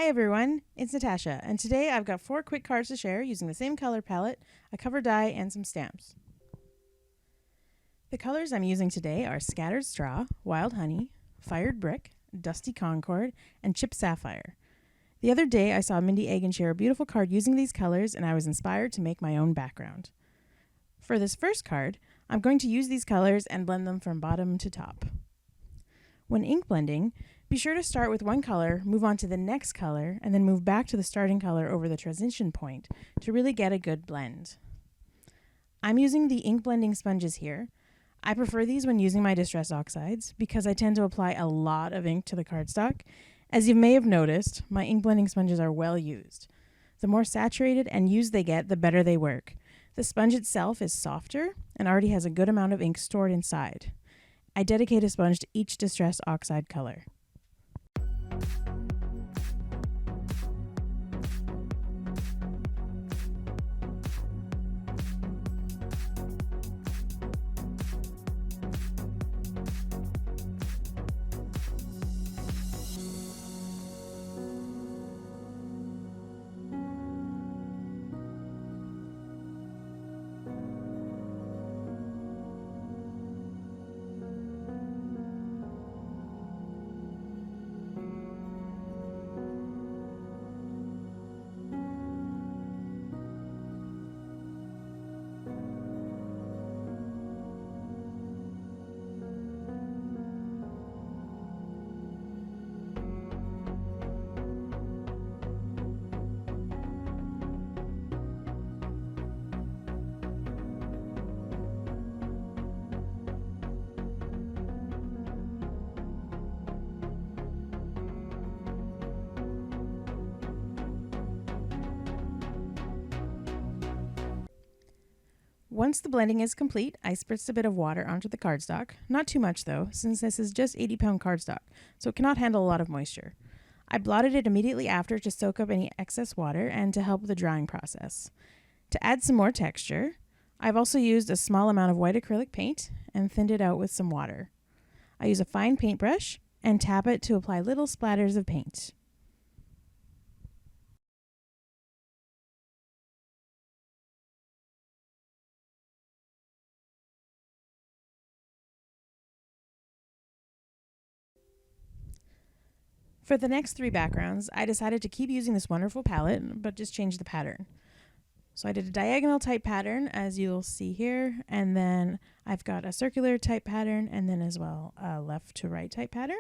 everyone, it's Natasha, and today I've got 4 quick cards to share using the same color palette, a cover die, and some stamps. The colors I'm using today are Scattered Straw, Wild Honey, Fired Brick, Dusty Concord, and Chipped Sapphire. The other day I saw Mindy Egan share a beautiful card using these colors, and I was inspired to make my own background. For this first card, I'm going to use these colors and blend them from bottom to top. When ink blending, be sure to start with one color, move on to the next color, and then move back to the starting color over the transition point to really get a good blend. I'm using the ink blending sponges here. I prefer these when using my Distress Oxides because I tend to apply a lot of ink to the cardstock. As you may have noticed, my ink blending sponges are well used. The more saturated and used they get, the better they work. The sponge itself is softer and already has a good amount of ink stored inside. I dedicate a sponge to each Distress Oxide color. Once the blending is complete, I spritzed a bit of water onto the cardstock. Not too much though, since this is just 80-pound cardstock, so it cannot handle a lot of moisture. I blotted it immediately after to soak up any excess water and to help with the drying process. To add some more texture, I've also used a small amount of white acrylic paint and thinned it out with some water. I use a fine paintbrush and tap it to apply little splatters of paint. For the next 3 backgrounds, I decided to keep using this wonderful palette, but just change the pattern. So I did a diagonal type pattern, as you'll see here, and then I've got a circular type pattern, and then as well a left to right type pattern.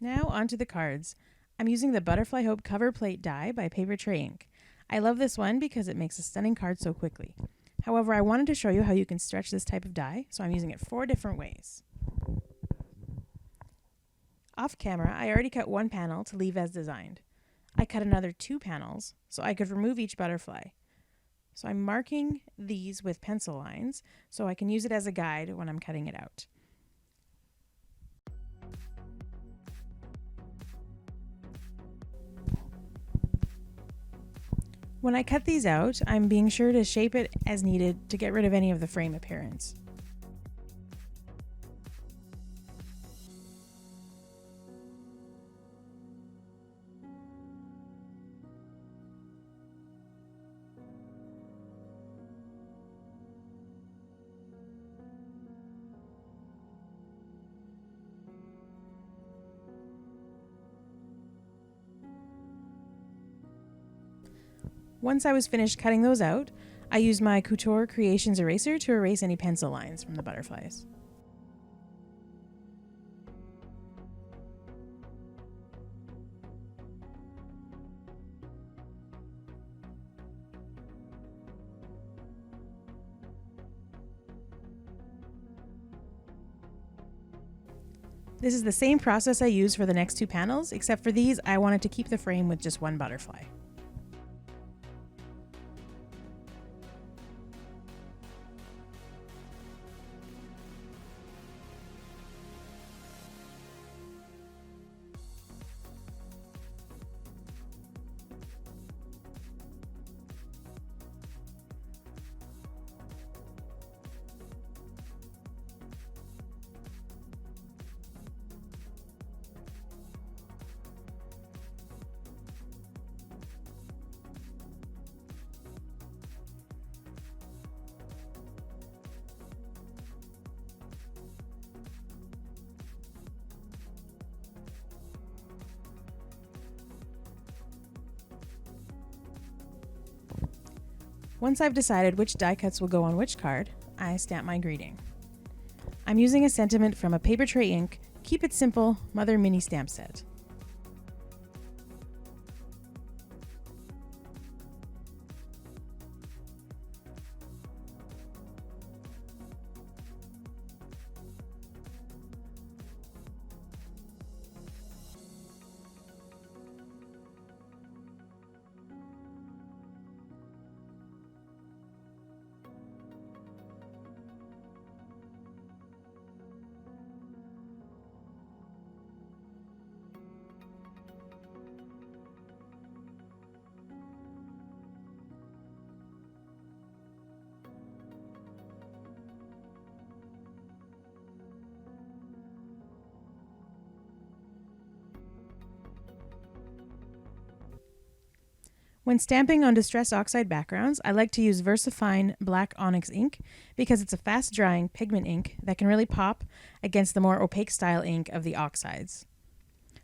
Now onto the cards. I'm using the Butterfly Hope cover plate die by Paper Tray Ink. I love this one because it makes a stunning card so quickly. However, I wanted to show you how you can stretch this type of die, so I'm using it 4 different ways. Off camera, I already cut one panel to leave as designed. I cut another 2 panels so I could remove each butterfly. So I'm marking these with pencil lines so I can use it as a guide when I'm cutting it out. When I cut these out, I'm being sure to shape it as needed to get rid of any of the frame appearance. Once I was finished cutting those out, I used my Couture Creations eraser to erase any pencil lines from the butterflies. This is the same process I used for the next 2 panels, except for these I wanted to keep the frame with just one butterfly. Once I've decided which die cuts will go on which card, I stamp my greeting. I'm using a sentiment from a Paper Tray Ink Keep It Simple Mother Mini Stamp Set. When stamping on distress oxide backgrounds, I like to use Versafine black Onyx ink because it's a fast-drying pigment ink that can really pop against the more opaque style ink of the Oxides.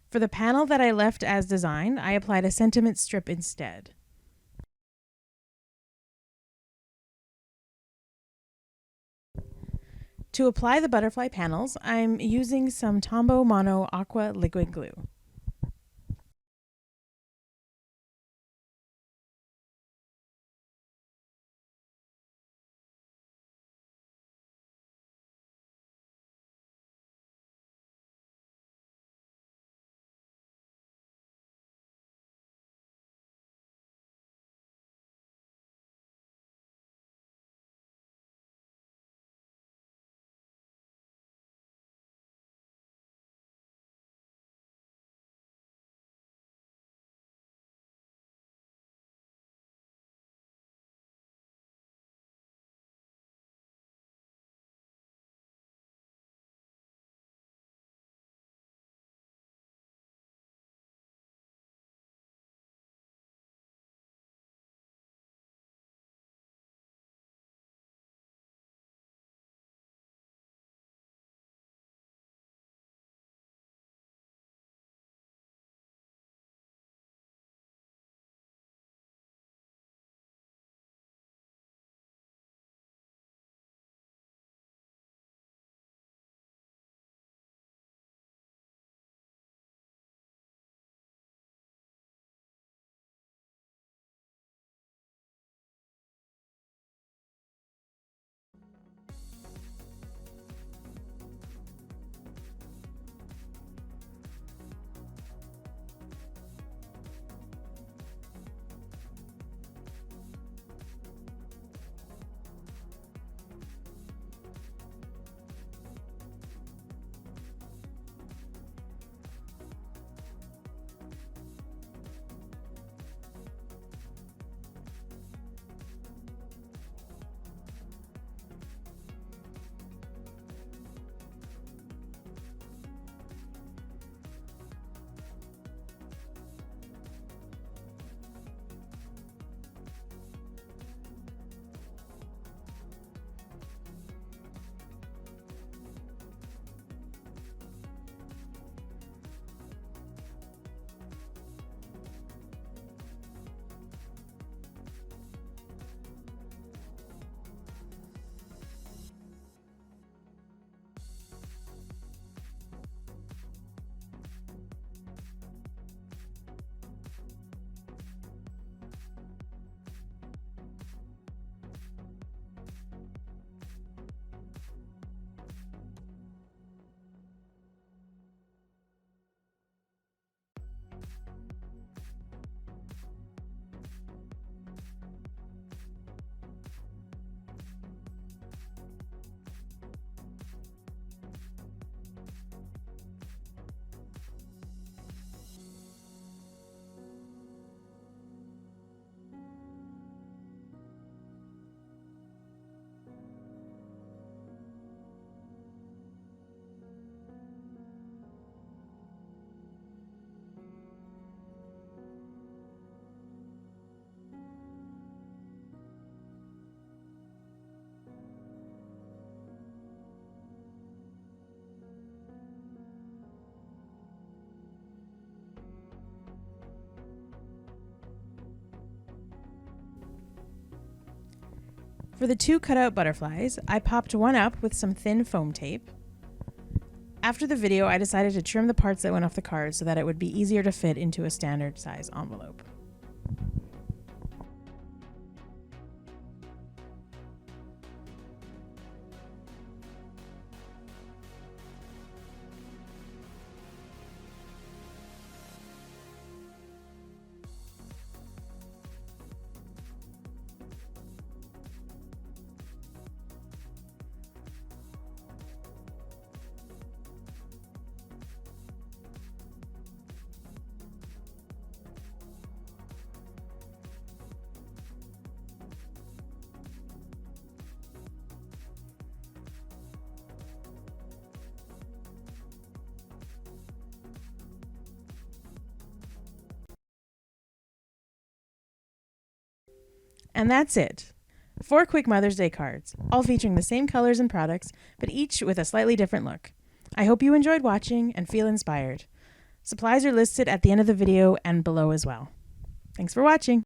For the panel that I left as designed, I applied a sentiment strip instead. To apply the butterfly panels, I'm using some Tombow Mono Aqua liquid glue. For the 2 cutout butterflies, I popped one up with some thin foam tape. After the video, I decided to trim the parts that went off the card so that it would be easier to fit into a standard size envelope. And that's it. 4 quick Mother's Day cards, all featuring the same colors and products, but each with a slightly different look. I hope you enjoyed watching and feel inspired. Supplies are listed at the end of the video and below as well. Thanks for watching.